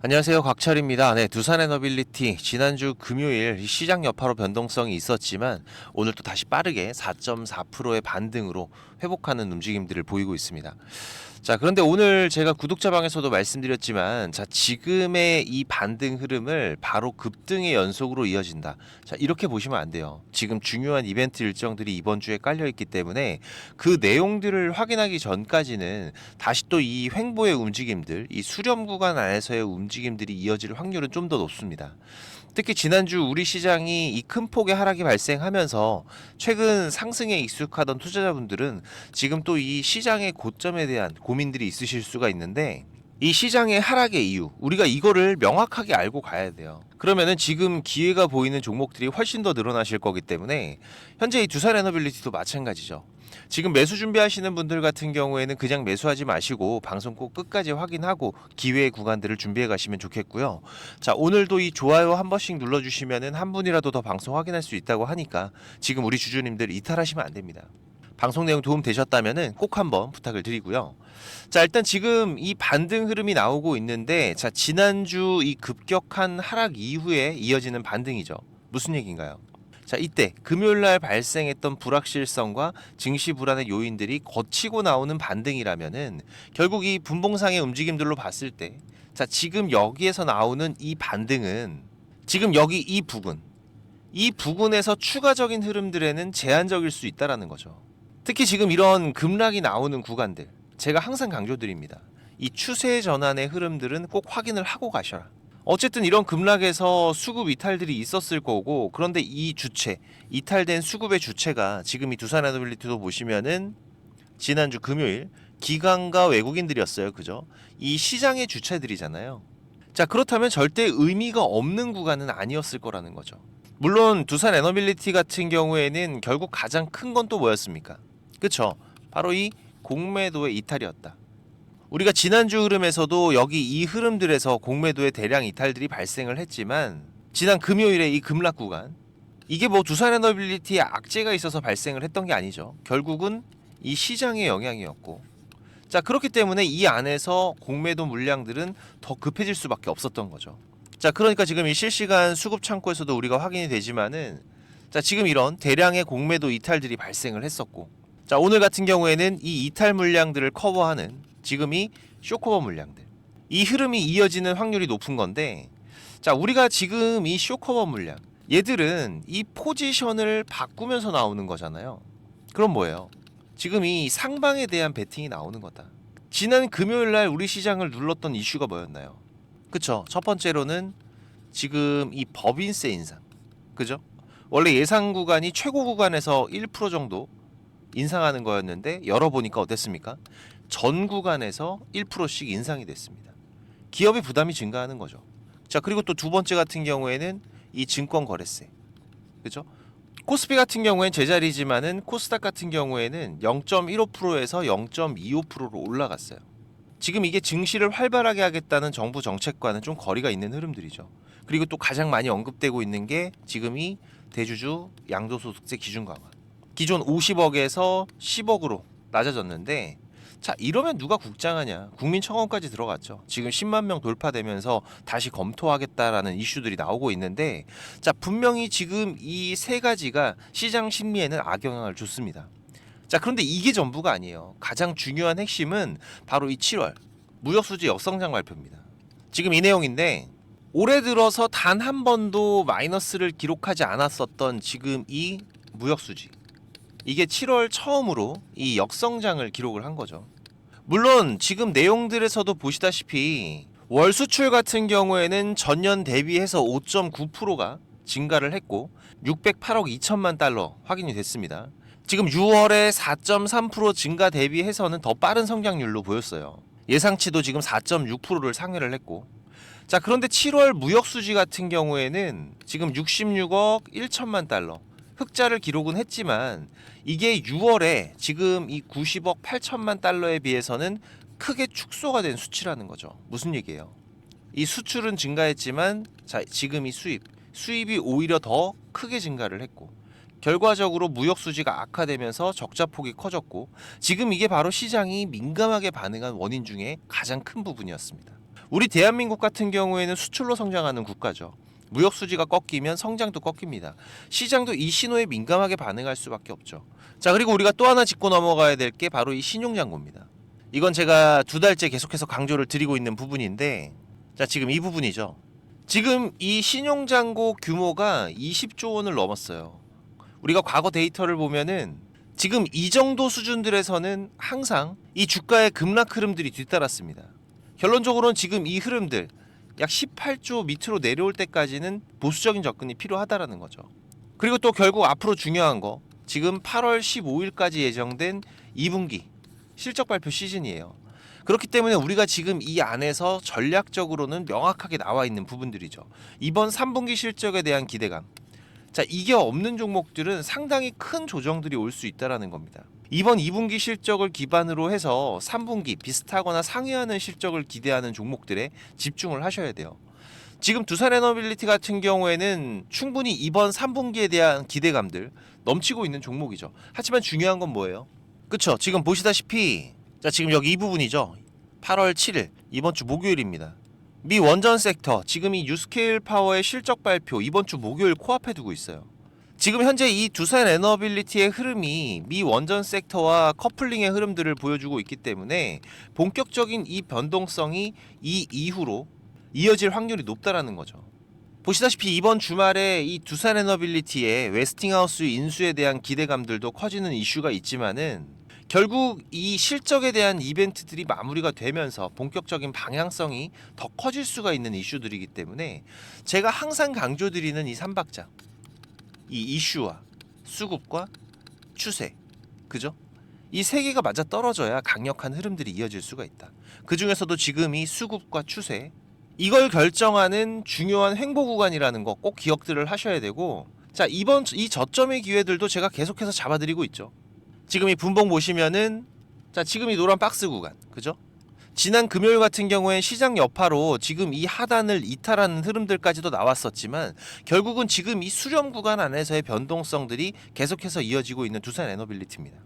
안녕하세요. 곽철입니다. 네, 두산에너빌리티 지난주 금요일 시장 여파로 변동성이 있었지만 오늘 또 다시 빠르게 4.4%의 반등으로 회복하는 움직임들을 보이고 있습니다. 자, 그런데 오늘 제가 구독자방에서도 말씀드렸지만 지금의 이 반등 흐름을 바로 급등의 연속으로 이어진다. 자, 이렇게 보시면 안 돼요. 지금 중요한 이벤트 일정들이 이번 주에 깔려 있기 때문에 그 내용들을 확인하기 전까지는 다시 또 이 횡보의 움직임들, 이 수렴 구간 안에서의 움직임들이 이어질 확률은 좀 더 높습니다. 특히 지난주 우리 시장이 이 큰 폭의 하락이 발생하면서 최근 상승에 익숙하던 투자자분들은 지금 또 이 시장의 고점에 대한 고민들이 있으실 수가 있는데, 이 시장의 하락의 이유, 우리가 이거를 명확하게 알고 가야 돼요. 그러면은 지금 기회가 보이는 종목들이 훨씬 더 늘어나실 거기 때문에 현재 이 두산에너빌리티도 마찬가지죠. 지금 매수 준비하시는 분들 같은 경우에는 그냥 매수하지 마시고 방송 꼭 끝까지 확인하고 기회의 구간들을 준비해 가시면 좋겠고요. 자, 오늘도 이 좋아요 한 번씩 눌러주시면은 한 분이라도 더 방송 확인할 수 있다고 하니까 지금 우리 주주님들 이탈하시면 안 됩니다. 방송 내용 도움 되셨다면은 꼭 한번 부탁을 드리고요. 자, 일단 지금 이 반등 흐름이 나오고 있는데, 자, 지난주 이 급격한 하락 이후에 이어지는 반등이죠. 무슨 얘기인가요? 자, 이때 금요일날 발생했던 불확실성과 증시 불안의 요인들이 거치고 나오는 반등이라면은 결국 이 분봉상의 움직임들로 봤을 때, 자, 지금 여기에서 나오는 이 반등은 지금 여기 이 부근에서 추가적인 흐름들에는 제한적일 수 있다라는 거죠. 특히 지금 이런 급락이 나오는 구간들, 제가 항상 강조드립니다. 이 추세 전환의 흐름들은 꼭 확인을 하고 가셔라. 어쨌든 이런 급락에서 수급 이탈들이 있었을 거고, 그런데 이 주체, 이탈된 수급의 주체가 지금 이 두산에너빌리티도 보시면은 지난주 금요일 기관과 외국인들이었어요. 그죠? 이 시장의 주체들이잖아요. 자, 그렇다면 절대 의미가 없는 구간은 아니었을 거라는 거죠. 물론 두산에너빌리티 같은 경우에는 결국 가장 큰 건 또 뭐였습니까? 그쵸? 바로 이 공매도의 이탈이었다. 우리가 지난주 흐름에서도 여기 이 흐름들에서 공매도의 대량 이탈들이 발생을 했지만, 지난 금요일에 이 급락 구간, 이게 뭐 두산에너빌리티에 악재가 있어서 발생을 했던 게 아니죠. 결국은 이 시장의 영향이었고, 자, 그렇기 때문에 이 안에서 공매도 물량들은 더 급해질 수밖에 없었던 거죠. 자, 그러니까 지금 이 실시간 수급 창구에서도 우리가 확인이 되지만은, 자, 지금 이런 대량의 공매도 이탈들이 발생을 했었고, 자, 오늘 같은 경우에는 이 이탈 물량들을 커버하는 지금 이 쇼커버 물량들, 이 흐름이 이어지는 확률이 높은 건데, 자, 우리가 지금 이 쇼커버 물량, 얘들은 이 포지션을 바꾸면서 나오는 거잖아요. 그럼 뭐예요? 지금 이 상방에 대한 베팅이 나오는 거다. 지난 금요일날 우리 시장을 눌렀던 이슈가 뭐였나요? 그쵸? 첫 번째로는 지금 이 법인세 인상, 그죠? 원래 예상 구간이 최고 구간에서 1% 정도 인상하는 거였는데 열어보니까 어땠습니까? 전 구간에서 1%씩 인상이 됐습니다. 기업의 부담이 증가하는 거죠. 자, 그리고 또 두 번째 같은 경우에는 이 증권 거래세, 그죠? 코스피 같은 경우엔 제자리지만은 코스닥 같은 경우에는 0.15%에서 0.25%로 올라갔어요. 지금 이게 증시를 활발하게 하겠다는 정부 정책과는 좀 거리가 있는 흐름들이죠. 그리고 또 가장 많이 언급되고 있는 게 지금 이 대주주 양도소득세 기준 강화. 기존 50억에서 10억으로 낮아졌는데, 자, 이러면 누가 국장하냐? 국민청원까지 들어갔죠. 지금 10만 명 돌파되면서 다시 검토하겠다라는 이슈들이 나오고 있는데, 자, 분명히 지금 이 세 가지가 시장 심리에는 악영향을 줬습니다. 자, 그런데 이게 전부가 아니에요. 가장 중요한 핵심은 바로 이 7월 무역수지 역성장 발표입니다. 지금 이 내용인데, 올해 들어서 단 한 번도 마이너스를 기록하지 않았었던 지금 이 무역수지, 이게 7월 처음으로 이 역성장을 기록을 한 거죠. 물론 지금 내용들에서도 보시다시피 월 수출 같은 경우에는 전년 대비해서 5.9%가 증가를 했고 608억 2천만 달러 확인이 됐습니다. 지금 6월에 4.3% 증가 대비해서는 더 빠른 성장률로 보였어요. 예상치도 지금 4.6%를 상회를 했고, 자, 그런데 7월 무역 수지 같은 경우에는 지금 66억 1천만 달러 흑자를 기록은 했지만, 이게 6월에 지금 이 90억 8천만 달러에 비해서는 크게 축소가 된 수치라는 거죠. 무슨 얘기예요? 이 수출은 증가했지만, 자, 지금 이 수입이 오히려 더 크게 증가를 했고, 결과적으로 무역 수지가 악화되면서 적자 폭이 커졌고, 지금 이게 바로 시장이 민감하게 반응한 원인 중에 가장 큰 부분이었습니다. 우리 대한민국 같은 경우에는 수출로 성장하는 국가죠. 무역 수지가 꺾이면 성장도 꺾입니다. 시장도 이 신호에 민감하게 반응할 수밖에 없죠. 자, 그리고 우리가 또 하나 짚고 넘어가야 될 게 바로 이 신용잔고입니다. 이건 제가 2달째 계속해서 강조를 드리고 있는 부분인데, 자, 지금 이 부분이죠. 지금 이 신용잔고 규모가 20조 원을 넘었어요. 우리가 과거 데이터를 보면은 지금 이 정도 수준들에서는 항상 이 주가의 급락 흐름들이 뒤따랐습니다. 결론적으로는 지금 이 흐름들 약 18조 밑으로 내려올 때까지는 보수적인 접근이 필요하다라는 거죠. 그리고 또 결국 앞으로 중요한 거, 지금 8월 15일까지 예정된 2분기 실적 발표 시즌이에요. 그렇기 때문에 우리가 지금 이 안에서 전략적으로는 명확하게 나와 있는 부분들이죠. 이번 3분기 실적에 대한 기대감. 자, 이게 없는 종목들은 상당히 큰 조정들이 올 수 있다라는 겁니다. 이번 2분기 실적을 기반으로 해서 3분기 비슷하거나 상회하는 실적을 기대하는 종목들에 집중을 하셔야 돼요. 지금 두산에너빌리티 같은 경우에는 충분히 이번 3분기에 대한 기대감들 넘치고 있는 종목이죠. 하지만 중요한 건 뭐예요? 그쵸? 지금 보시다시피 자, 지금 여기 이 부분이죠. 8월 7일 이번 주 목요일입니다. 미 원전 섹터 지금 이 유스케일 파워의 실적 발표 이번 주 목요일 코앞에 두고 있어요. 지금 현재 이 두산에너빌리티의 흐름이 미 원전 섹터와 커플링의 흐름들을 보여주고 있기 때문에 본격적인 이 변동성이 이 이후로 이어질 확률이 높다라는 거죠. 보시다시피 이번 주말에 이 두산에너빌리티의 웨스팅하우스 인수에 대한 기대감들도 커지는 이슈가 있지만은 결국 이 실적에 대한 이벤트들이 마무리가 되면서 본격적인 방향성이 더 커질 수가 있는 이슈들이기 때문에 제가 항상 강조드리는 이 3박자, 이 이슈와 수급과 추세, 그죠? 이 세 개가 맞아 떨어져야 강력한 흐름들이 이어질 수가 있다. 그 중에서도 지금 이 수급과 추세, 이걸 결정하는 중요한 횡보 구간이라는 거 꼭 기억들을 하셔야 되고, 자, 이번 이 저점의 기회들도 제가 계속해서 잡아드리고 있죠. 지금 이 분봉 보시면은, 자, 지금 이 노란 박스 구간, 그죠? 지난 금요일 같은 경우엔 시장 여파로 지금 이 하단을 이탈하는 흐름들까지도 나왔었지만 결국은 지금 이 수렴 구간 안에서의 변동성들이 계속해서 이어지고 있는 두산에너빌리티입니다.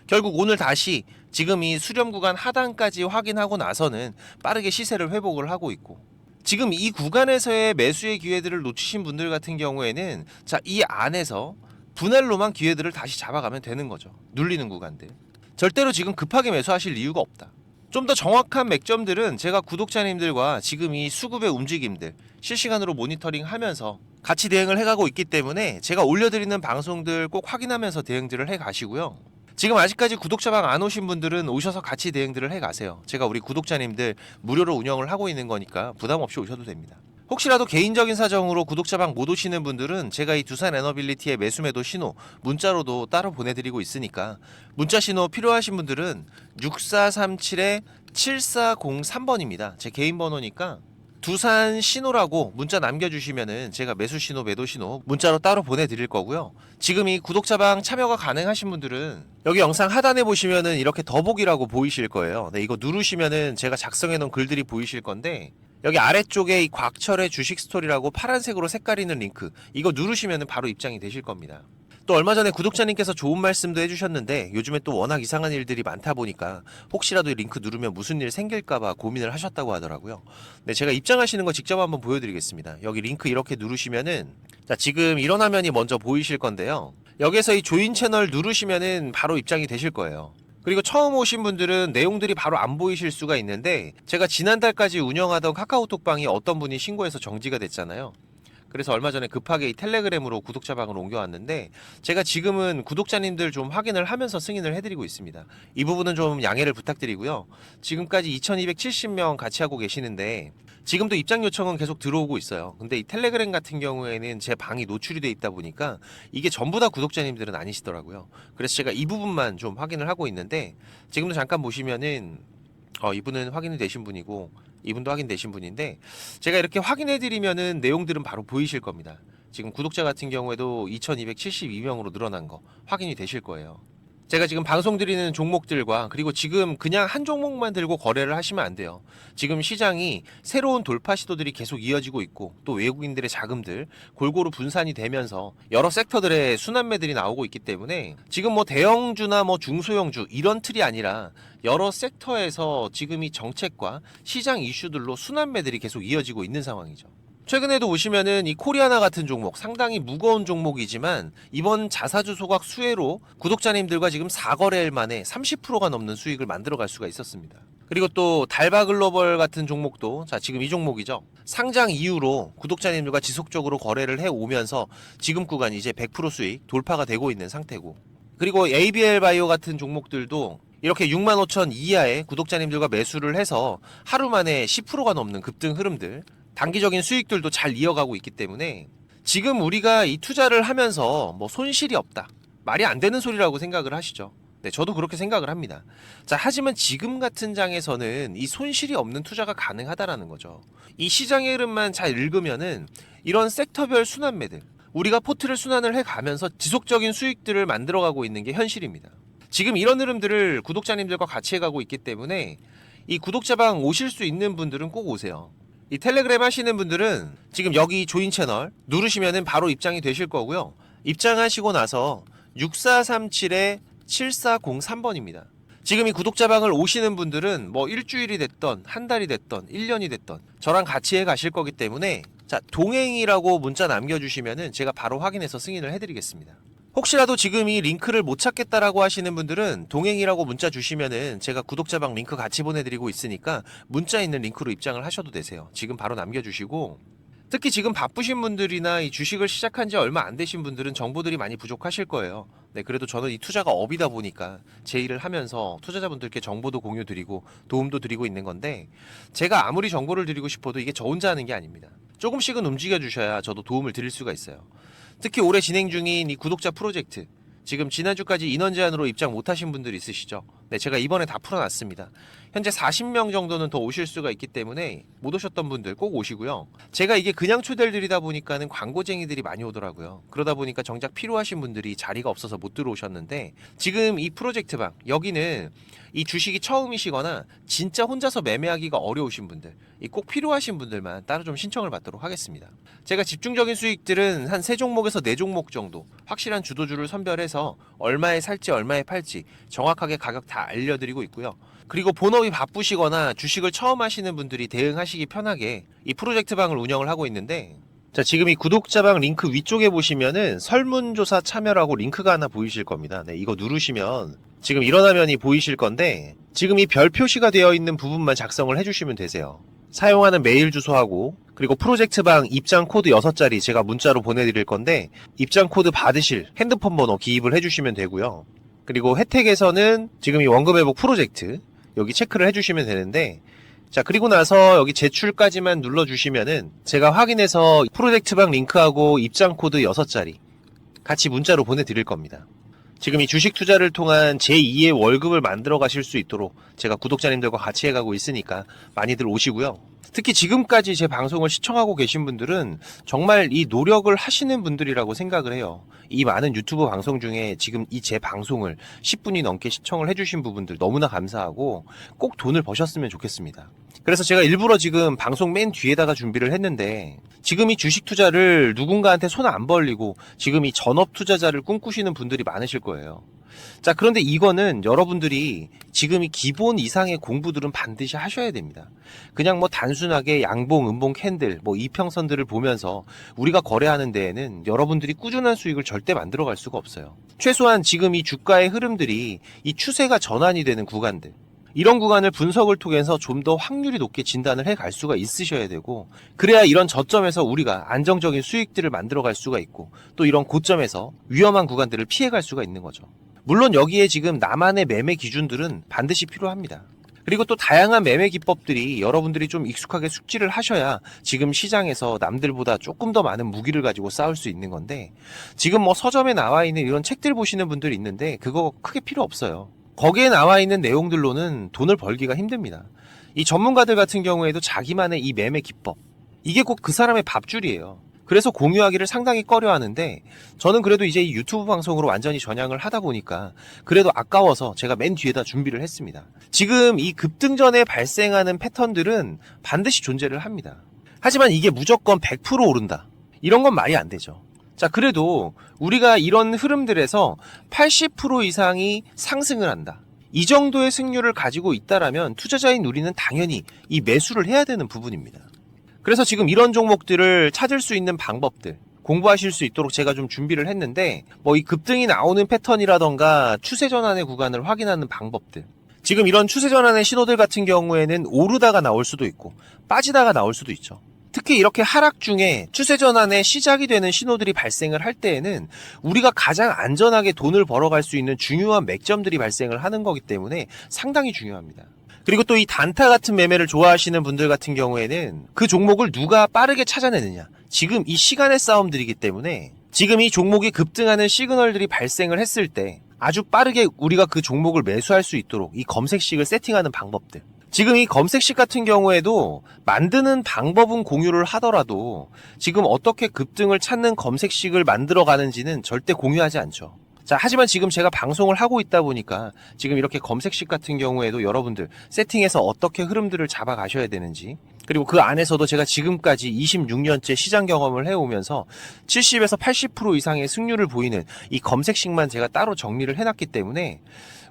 결국 오늘 다시 지금 이 수렴 구간 하단까지 확인하고 나서는 빠르게 시세를 회복을 하고 있고, 지금 이 구간에서의 매수의 기회들을 놓치신 분들 같은 경우에는 자, 이 안에서 분할로만 기회들을 다시 잡아가면 되는 거죠. 눌리는 구간들. 절대로 지금 급하게 매수하실 이유가 없다. 좀 더 정확한 맥점들은 제가 구독자님들과 지금 이 수급의 움직임들 실시간으로 모니터링하면서 같이 대응을 해가고 있기 때문에 제가 올려드리는 방송들 꼭 확인하면서 대응들을 해가시고요. 지금 아직까지 구독자방 안 오신 분들은 오셔서 같이 대응들을 해가세요. 제가 우리 구독자님들 무료로 운영을 하고 있는 거니까 부담 없이 오셔도 됩니다. 혹시라도 개인적인 사정으로 구독자방 못 오시는 분들은 제가 이 두산에너빌리티의 매수매도 신호 문자로도 따로 보내드리고 있으니까 문자 신호 필요하신 분들은 6437-7403번입니다. 제 개인 번호니까 두산 신호라고 문자 남겨주시면은 제가 매수 신호, 매도 신호 문자로 따로 보내드릴 거고요. 지금 이 구독자방 참여가 가능하신 분들은 여기 영상 하단에 보시면은 이렇게 더보기라고 보이실 거예요. 네, 이거 누르시면은 제가 작성해 놓은 글들이 보이실 건데, 여기 아래쪽에 이 곽철의 주식 스토리라고 파란색으로 색깔 있는 링크, 이거 누르시면 바로 입장이 되실 겁니다. 또 얼마 전에 구독자님께서 좋은 말씀도 해주셨는데 요즘에 또 워낙 이상한 일들이 많다 보니까 혹시라도 이 링크 누르면 무슨 일 생길까봐 고민을 하셨다고 하더라고요. 네, 제가 입장하시는 거 직접 한번 보여드리겠습니다. 여기 링크 이렇게 누르시면은, 자, 지금 이런 화면이 먼저 보이실 건데요. 여기서 이 조인 채널 누르시면은 바로 입장이 되실 거예요. 그리고 처음 오신 분들은 내용들이 바로 안 보이실 수가 있는데, 제가 지난달까지 운영하던 카카오톡방이 어떤 분이 신고해서 정지가 됐잖아요. 그래서 얼마 전에 급하게 이 텔레그램으로 구독자방을 옮겨왔는데, 제가 지금은 구독자님들 좀 확인을 하면서 승인을 해드리고 있습니다. 이 부분은 좀 양해를 부탁드리고요. 지금까지 2270명 같이 하고 계시는데 지금도 입장 요청은 계속 들어오고 있어요. 근데 이 텔레그램 같은 경우에는 제 방이 노출이 돼 있다 보니까 이게 전부 다 구독자님들은 아니시더라고요. 그래서 제가 이 부분만 좀 확인을 하고 있는데, 지금도 잠깐 보시면은 이분은 확인이 되신 분이고 이분도 확인되신 분인데, 제가 이렇게 확인해드리면은 내용들은 바로 보이실 겁니다. 지금 구독자 같은 경우에도 2272명으로 늘어난 거 확인이 되실 거예요. 제가 지금 방송 드리는 종목들과 그리고 지금 그냥 한 종목만 들고 거래를 하시면 안 돼요. 지금 시장이 새로운 돌파 시도들이 계속 이어지고 있고 또 외국인들의 자금들 골고루 분산이 되면서 여러 섹터들의 순환매들이 나오고 있기 때문에 지금 뭐 대형주나 뭐 중소형주 이런 틀이 아니라 여러 섹터에서 지금 이 정책과 시장 이슈들로 순환매들이 계속 이어지고 있는 상황이죠. 최근에도 보시면은 이 코리아나 같은 종목 상당히 무거운 종목이지만 이번 자사주 소각 수혜로 구독자님들과 지금 4거래일 만에 30%가 넘는 수익을 만들어갈 수가 있었습니다. 그리고 또 달바글로벌 같은 종목도 자 지금 이 종목이죠. 상장 이후로 구독자님들과 지속적으로 거래를 해오면서 지금 구간 이제 100% 수익 돌파가 되고 있는 상태고, 그리고 ABL 바이오 같은 종목들도 이렇게 65,000 이하의 구독자님들과 매수를 해서 하루 만에 10%가 넘는 급등 흐름들, 단기적인 수익들도 잘 이어가고 있기 때문에 지금 우리가 이 투자를 하면서 뭐 손실이 없다, 말이 안 되는 소리라고 생각을 하시죠. 네, 저도 그렇게 생각을 합니다. 자, 하지만 지금 같은 장에서는 이 손실이 없는 투자가 가능하다라는 거죠. 이 시장의 흐름만 잘 읽으면은 이런 섹터별 순환매들, 우리가 포트를 순환을 해가면서 지속적인 수익들을 만들어가고 있는 게 현실입니다. 지금 이런 흐름들을 구독자님들과 같이 해가고 있기 때문에 이 구독자방 오실 수 있는 분들은 꼭 오세요. 이 텔레그램 하시는 분들은 지금 여기 조인 채널 누르시면은 바로 입장이 되실 거고요. 입장하시고 나서 6437-7403번입니다. 지금 이 구독자방을 오시는 분들은 뭐 일주일이 됐던 한 달이 됐던 1년이 됐던 저랑 같이 해 가실 거기 때문에 자, 동행이라고 문자 남겨주시면은 제가 바로 확인해서 승인을 해드리겠습니다. 혹시라도 지금 이 링크를 못 찾겠다라고 하시는 분들은 동행이라고 문자 주시면은 제가 구독자방 링크 같이 보내드리고 있으니까 문자 있는 링크로 입장을 하셔도 되세요. 지금 바로 남겨주시고, 특히 지금 바쁘신 분들이나 이 주식을 시작한 지 얼마 안 되신 분들은 정보들이 많이 부족하실 거예요. 네, 그래도 저는 이 투자가 업이다 보니까 제 일을 하면서 투자자분들께 정보도 공유 드리고 도움도 드리고 있는 건데, 제가 아무리 정보를 드리고 싶어도 이게 저 혼자 하는 게 아닙니다. 조금씩은 움직여 주셔야 저도 도움을 드릴 수가 있어요. 특히 올해 진행 중인 이 구독자 프로젝트, 지금 지난주까지 인원 제한으로 입장 못하신 분들 있으시죠? 네, 제가 이번에 다 풀어놨습니다. 현재 40명 정도는 더 오실 수가 있기 때문에 못 오셨던 분들 꼭 오시고요. 제가 이게 그냥 초대를 드리다 보니까는 광고쟁이들이 많이 오더라고요. 그러다 보니까 정작 필요하신 분들이 자리가 없어서 못 들어오셨는데, 지금 이 프로젝트방 여기는 이 주식이 처음이시거나 진짜 혼자서 매매하기가 어려우신 분들, 이 꼭 필요하신 분들만 따로 좀 신청을 받도록 하겠습니다. 제가 집중적인 수익들은 한 3종목에서 4종목 정도 확실한 주도주를 선별해서 얼마에 살지 얼마에 팔지 정확하게 가격 다 알려드리고 있고요. 그리고 본업이 바쁘시거나 주식을 처음 하시는 분들이 대응하시기 편하게 이 프로젝트방을 운영을 하고 있는데, 자, 지금 이 구독자방 링크 위쪽에 보시면은 설문조사 참여라고 링크가 하나 보이실 겁니다. 네, 이거 누르시면 지금 이런 화면이 보이실 건데, 지금 이 별 표시가 되어 있는 부분만 작성을 해주시면 되세요. 사용하는 메일 주소하고 그리고 프로젝트방 입장 코드 6자리 제가 문자로 보내드릴 건데, 입장 코드 받으실 핸드폰 번호 기입을 해주시면 되고요. 그리고 혜택에서는 지금 이 원금 회복 프로젝트 여기 체크를 해주시면 되는데, 자, 그리고 나서 여기 제출까지만 눌러주시면은 제가 확인해서 프로젝트방 링크하고 입장 코드 6자리 같이 문자로 보내드릴 겁니다. 지금 이 주식 투자를 통한 제2의 월급을 만들어 가실 수 있도록 제가 구독자님들과 같이 해가고 있으니까 많이들 오시고요. 특히 지금까지 제 방송을 시청하고 계신 분들은 정말 이 노력을 하시는 분들이라고 생각을 해요. 이 많은 유튜브 방송 중에 지금 이 제 방송을 10분이 넘게 시청을 해주신 부분들 너무나 감사하고 꼭 돈을 버셨으면 좋겠습니다. 그래서 제가 일부러 지금 방송 맨 뒤에다가 준비를 했는데, 지금 이 주식 투자를 누군가한테 손 안 벌리고 지금 이 전업 투자자를 꿈꾸시는 분들이 많으실 거예요. 자, 그런데 이거는 여러분들이 지금 이 기본 이상의 공부들은 반드시 하셔야 됩니다. 그냥 뭐 단순하게 양봉, 음봉, 캔들, 뭐 이평선들을 보면서 우리가 거래하는 데에는 여러분들이 꾸준한 수익을 절대 만들어갈 수가 없어요. 최소한 지금 이 주가의 흐름들이 이 추세가 전환이 되는 구간들, 이런 구간을 분석을 통해서 좀 더 확률이 높게 진단을 해 갈 수가 있으셔야 되고, 그래야 이런 저점에서 우리가 안정적인 수익들을 만들어 갈 수가 있고, 또 이런 고점에서 위험한 구간들을 피해 갈 수가 있는 거죠. 물론 여기에 지금 나만의 매매 기준들은 반드시 필요합니다. 그리고 또 다양한 매매 기법들이 여러분들이 좀 익숙하게 숙지를 하셔야 지금 시장에서 남들보다 조금 더 많은 무기를 가지고 싸울 수 있는 건데, 지금 뭐 서점에 나와 있는 이런 책들 보시는 분들이 있는데 그거 크게 필요 없어요. 거기에 나와 있는 내용들로는 돈을 벌기가 힘듭니다. 이 전문가들 같은 경우에도 자기만의 이 매매 기법, 이게 꼭 그 사람의 밥줄이에요. 그래서 공유하기를 상당히 꺼려 하는데 저는 그래도 이제 이 유튜브 방송으로 완전히 전향을 하다 보니까 그래도 아까워서 제가 맨 뒤에다 준비를 했습니다. 지금 이 급등전에 발생하는 패턴들은 반드시 존재를 합니다. 하지만 이게 무조건 100% 오른다. 이런 건 말이 안 되죠. 자, 그래도 우리가 이런 흐름들에서 80% 이상이 상승을 한다. 이 정도의 승률을 가지고 있다라면 투자자인 우리는 당연히 이 매수를 해야 되는 부분입니다. 그래서 지금 이런 종목들을 찾을 수 있는 방법들 공부하실 수 있도록 제가 좀 준비를 했는데 이 급등이 나오는 패턴이라던가 추세 전환의 구간을 확인하는 방법들, 지금 이런 추세 전환의 신호들 같은 경우에는 오르다가 나올 수도 있고 빠지다가 나올 수도 있죠. 특히 이렇게 하락 중에 추세 전환의 시작이 되는 신호들이 발생을 할 때에는 우리가 가장 안전하게 돈을 벌어갈 수 있는 중요한 맥점들이 발생을 하는 거기 때문에 상당히 중요합니다. 그리고 또 이 단타 같은 매매를 좋아하시는 분들 같은 경우에는 그 종목을 누가 빠르게 찾아내느냐, 지금 이 시간의 싸움들이기 때문에 지금 이 종목이 급등하는 시그널들이 발생을 했을 때 아주 빠르게 우리가 그 종목을 매수할 수 있도록 이 검색식을 세팅하는 방법들, 지금 이 검색식 같은 경우에도 만드는 방법은 공유를 하더라도 지금 어떻게 급등을 찾는 검색식을 만들어 가는지는 절대 공유하지 않죠. 자, 하지만 지금 제가 방송을 하고 있다 보니까 지금 이렇게 검색식 같은 경우에도 여러분들 세팅해서 어떻게 흐름들을 잡아 가셔야 되는지, 그리고 그 안에서도 제가 지금까지 26년째 시장 경험을 해오면서 70에서 80% 이상의 승률을 보이는 이 검색식만 제가 따로 정리를 해놨기 때문에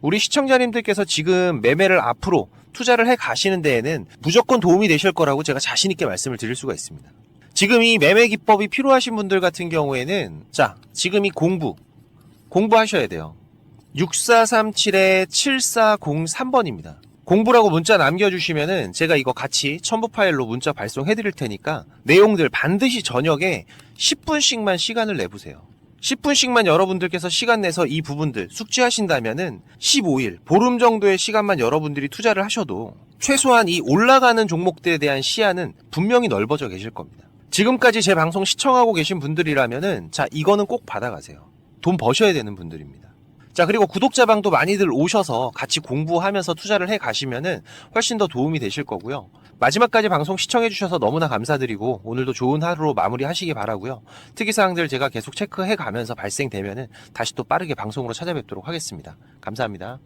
우리 시청자님들께서 지금 매매를 앞으로 투자를 해 가시는 데에는 무조건 도움이 되실 거라고 제가 자신 있게 말씀을 드릴 수가 있습니다. 지금 이 매매 기법이 필요하신 분들 같은 경우에는 자, 지금 이 공부하셔야 돼요. 6437-7403번입니다. 공부라고 문자 남겨주시면은 제가 이거 같이 첨부 파일로 문자 발송해드릴 테니까 내용들 반드시 저녁에 10분씩만 시간을 내보세요. 10분씩만 여러분들께서 시간 내서 이 부분들 숙지하신다면은 15일, 보름 정도의 시간만 여러분들이 투자를 하셔도 최소한 이 올라가는 종목들에 대한 시야는 분명히 넓어져 계실 겁니다. 지금까지 제 방송 시청하고 계신 분들이라면은 자, 이거는 꼭 받아가세요. 돈 버셔야 되는 분들입니다. 자, 그리고 구독자방도 많이들 오셔서 같이 공부하면서 투자를 해 가시면은 훨씬 더 도움이 되실 거고요. 마지막까지 방송 시청해 주셔서 너무나 감사드리고 오늘도 좋은 하루로 마무리하시기 바라고요. 특이사항들 제가 계속 체크해 가면서 발생되면은 다시 또 빠르게 방송으로 찾아뵙도록 하겠습니다. 감사합니다.